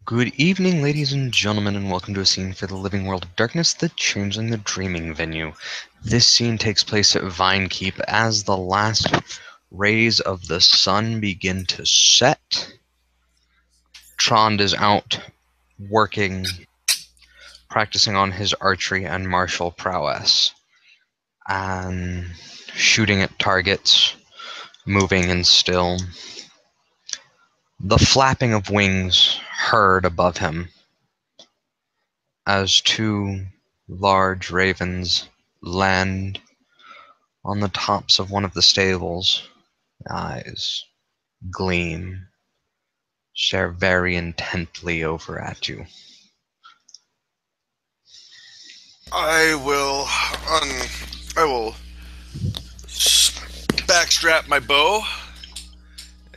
Good evening, ladies and gentlemen, and welcome to a scene for the living world of darkness, the Changeling, the Dreaming Venue. This scene takes place at Vinekeep as the last rays of the sun begin to set. Trond is out working, practicing on his archery and martial prowess, and shooting at targets, moving and still. The flapping of wings heard above him as two large ravens land on the tops of one of the stables. Eyes gleam, stare very intently over at you. I will backstrap my bow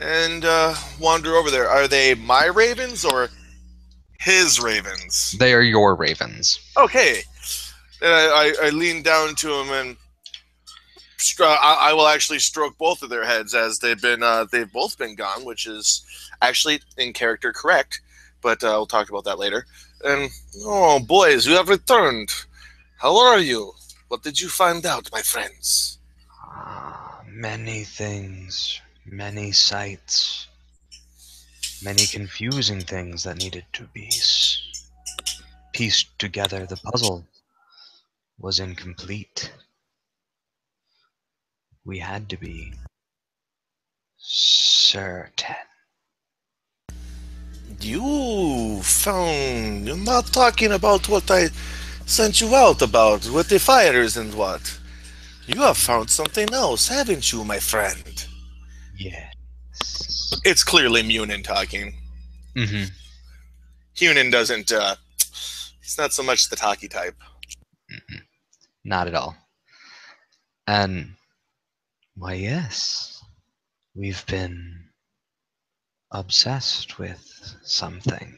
and wander over there. Are they my ravens or his ravens? They are your ravens. Okay. And I lean down to him and I will actually stroke both of their heads as they've both been gone, which is actually in character correct. But we'll talk about that later. And oh, boys, you have returned. How are you? What did you find out, my friends? Many things, many sights, many confusing things that needed to be pieced together. The puzzle was incomplete. We had to be certain. You found... You're not talking about what I sent you out about, with the fires and what. You have found something else, haven't you, my friend? Yes. It's clearly Munin talking. Mm-hmm. Munin doesn't, he's not so much the talky type. Mm-hmm. Not at all. And, why, yes, we've been obsessed with something.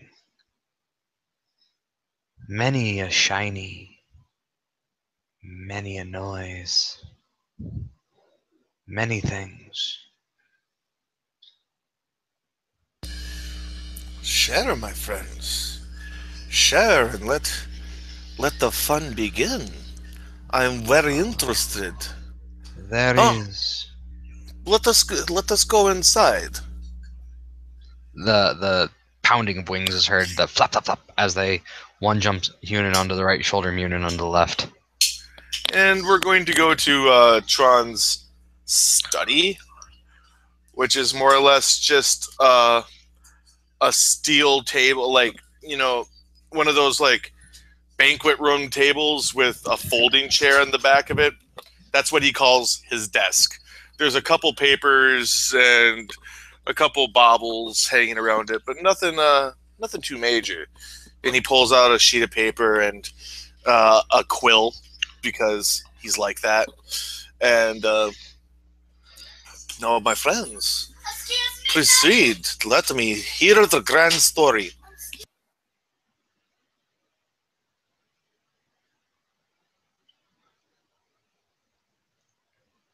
Many a shiny, many a noise, many things. Share, my friends. Share and let the fun begin. I'm very interested. There is Let us go inside. the pounding of wings is heard, the flap flap flap as one jumps Hunan onto the right shoulder, Munin onto the left. And we're going to go to Tron's study, which is more or less just a steel table, like, one of those like banquet room tables with a folding chair in the back of it. That's what he calls his desk. There's a couple papers and a couple baubles hanging around it, but nothing too major. And he pulls out a sheet of paper and a quill, because he's like that. And no, my friends, proceed. Let me hear the grand story.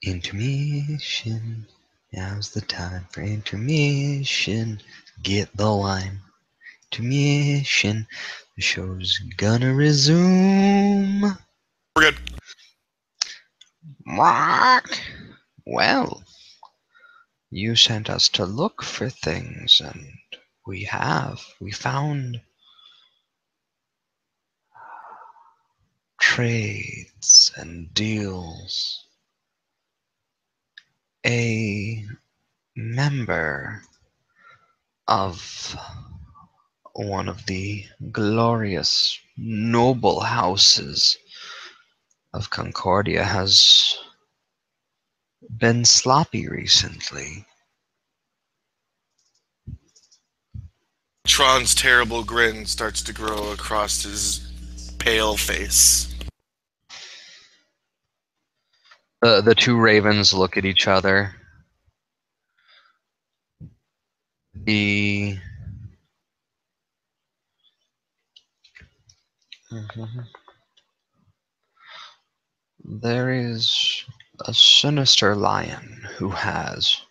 Intermission. Now's the time for intermission. Get the wine. Intermission. The show's gonna resume. We're good. Mark. Well, you sent us to look for things, and we have. We found trades and deals. A member of one of the glorious noble houses of Concordia has been sloppy recently. Tron's terrible grin starts to grow across his pale face. The two ravens look at each other. There is a sinister lion who has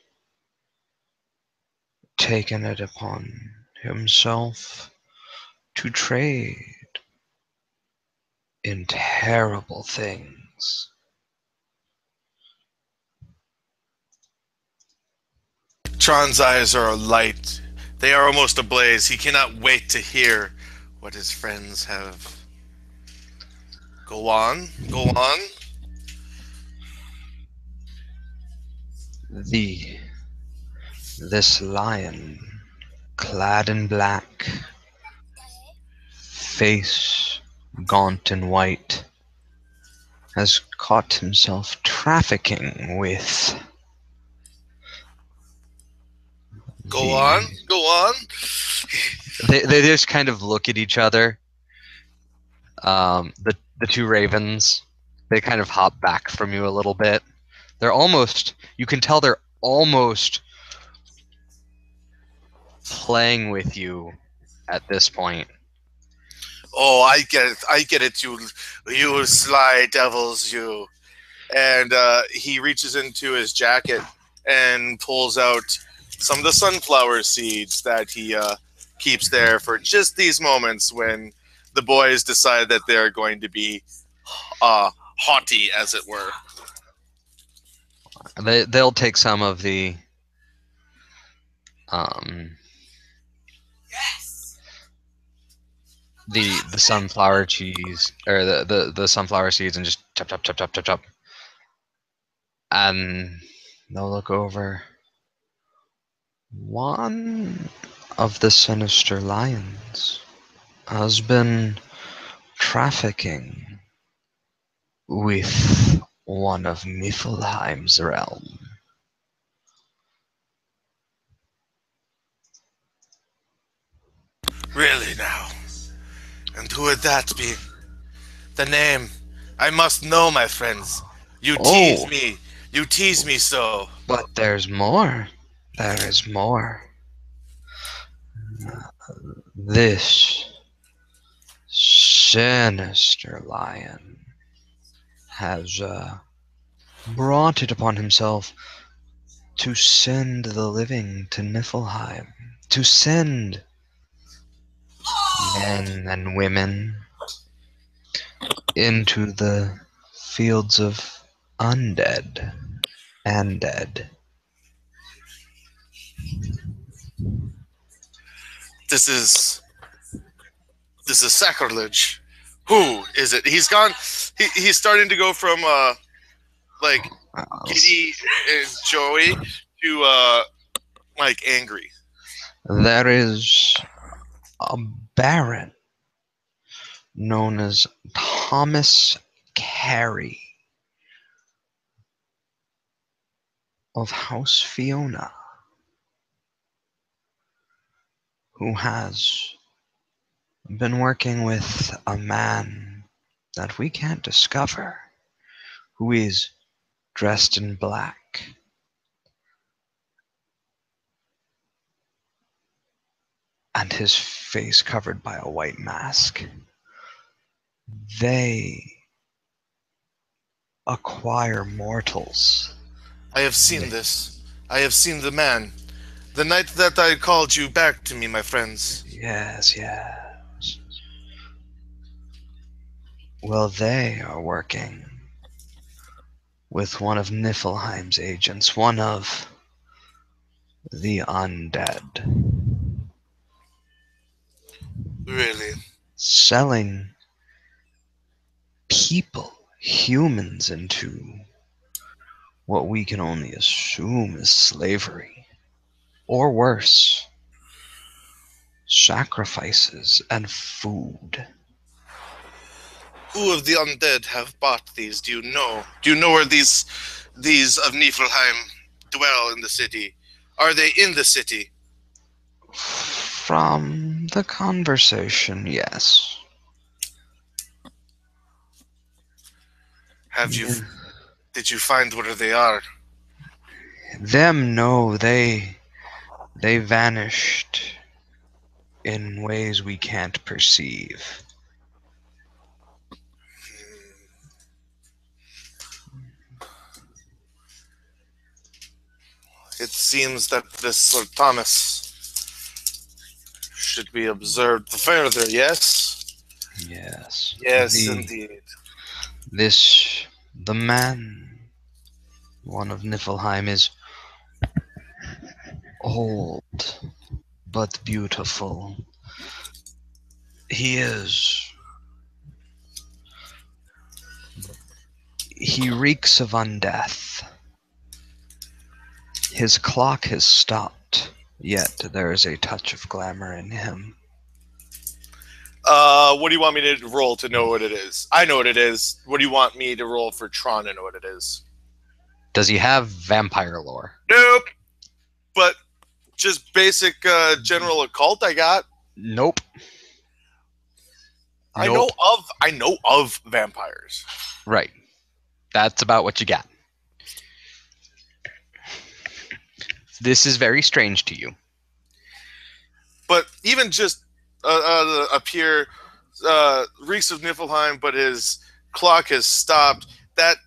taken it upon himself to trade in terrible things. Tron's eyes are alight. They are almost ablaze. He cannot wait to hear what his friends have. Go on, go on. The this lion, clad in black, face gaunt and white, has caught himself trafficking with Go on, the. go on. They just kind of look at each other. The two ravens, they kind of hop back from you a little bit. They're almost. You can tell they're almost playing with you at this point. Oh, I get it. I get it. You sly devils, you. And he reaches into his jacket and pulls out some of the sunflower seeds that he keeps there for just these moments when the boys decide that they're going to be haughty, as it were. They'll take some of um, the sunflower cheese or the sunflower seeds and just chop chop chop chop chop chop, and they'll look over. One of the sinister lions has been trafficking with one of Niflheim's realm. Really now? And who would that be? The name. I must know, my friends. You tease Oh, me. You tease me so. but there's more. There is more. This sinister lion has brought it upon himself to send the living to Niflheim, to send men and women into the fields of undead and dead. This is sacrilege. Who is it? He's gone. He's starting to go from like Giddy and Joey to like angry. There is a baron known as Thomas Carey of House Fiona who has been working with a man that we can't discover, who is dressed in black. And his face covered by a white mask. They acquire mortals. I have seen this. I have seen the man. The night that I called you back to me, my friends. Yes, yes. Well, they are working with one of Niflheim's agents, one of the undead, Really? selling people, humans, into what we can only assume is slavery, or worse, sacrifices and food. Who of the undead have bought these? Do you know? Do you know where these of Niflheim dwell in the city? Are they in the city? From the conversation, yes. Have you? Yeah. Did you find where they are? Them, no, they vanished in ways we can't perceive. It seems that this Sir Thomas should be observed further, yes? Yes. Yes, indeed. The man, one of Niflheim, is old but beautiful. He is. He reeks of undeath. His clock has stopped, yet there is a touch of glamour in him. What do you want me to roll to know what it is? I know what it is. What do you want me to roll for Tron to know what it is? Does he have vampire lore? Nope. But just basic general occult I got. Nope. I know of vampires. Right. That's about what you got. This is very strange to you. But even just appear reeks of Niflheim, but his clock has stopped. That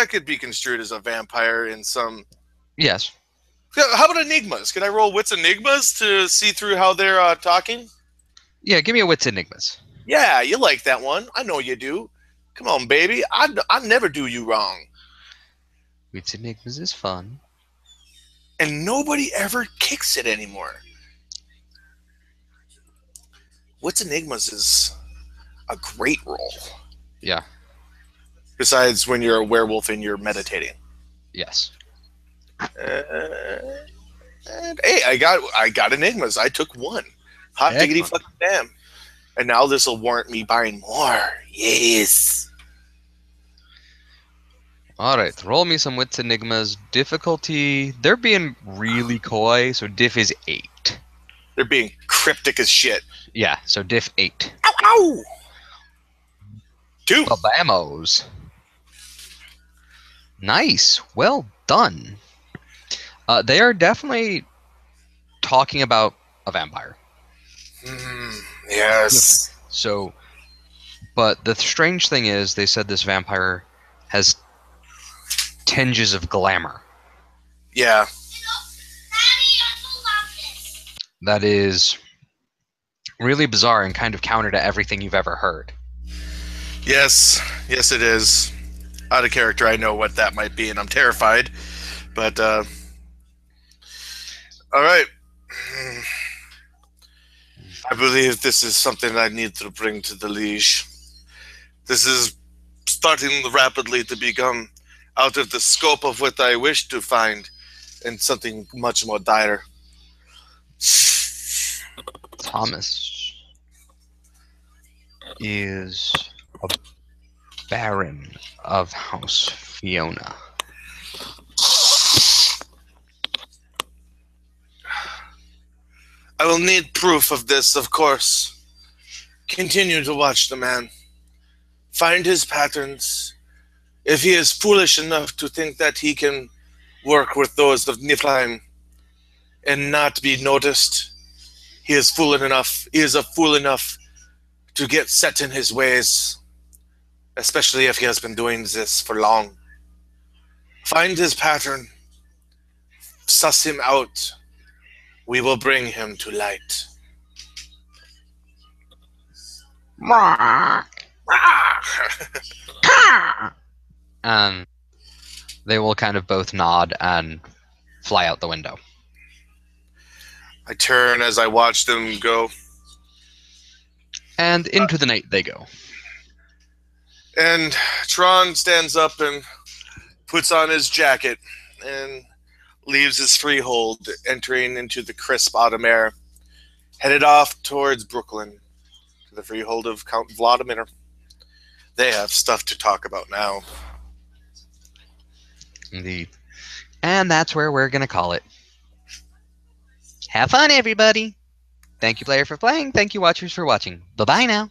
could be construed as a vampire in some. Yes. How about enigmas? Can I roll wits enigmas to see through how they're talking? Yeah, give me a wits enigmas. Yeah, you like that one. I know you do. Come on, baby. I never do you wrong. Wits enigmas is fun. And nobody ever kicks it anymore. Wits enigmas is a great roll. Yeah. Besides when you're a werewolf and you're meditating. Yes. And hey, I got enigmas. I took one. Hot diggity fucking damn. And now this will warrant me buying more. Yes. Alright, roll me some wits enigmas. Difficulty, they're being really coy, so diff is 8. They're being cryptic as shit. Yeah, so diff 8. Ow, ow! 2. Babamos. Nice. Well done. They are definitely talking about a vampire. Yes. So, but the strange thing is, they said this vampire has tinges of glamour. Yeah. That is really bizarre and kind of counter to everything you've ever heard. Yes. Yes, it is. Out of character, I know what that might be, and I'm terrified. But, all right. I believe this is something I need to bring to the liege. This is starting rapidly to become out of the scope of what I wish to find, and something much more dire. Thomas is a baron of House Fiona. I will need proof of this, of course. Continue to watch the man. Find his patterns. If he is foolish enough to think that he can work with those of Niflheim and not be noticed, he is a fool enough to get set in his ways, especially if he has been doing this for long. Find his pattern. Suss him out. We will bring him to light. And they will kind of both nod and fly out the window. I turn as I watch them go. And into the night they go. And Tron stands up and puts on his jacket and leaves his freehold, entering into the crisp autumn air, headed off towards Brooklyn, to the freehold of Count Vladimir. They have stuff to talk about now. Indeed. And that's where we're going to call it. Have fun, everybody. Thank you, player, for playing. Thank you, watchers, for watching. Bye-bye now.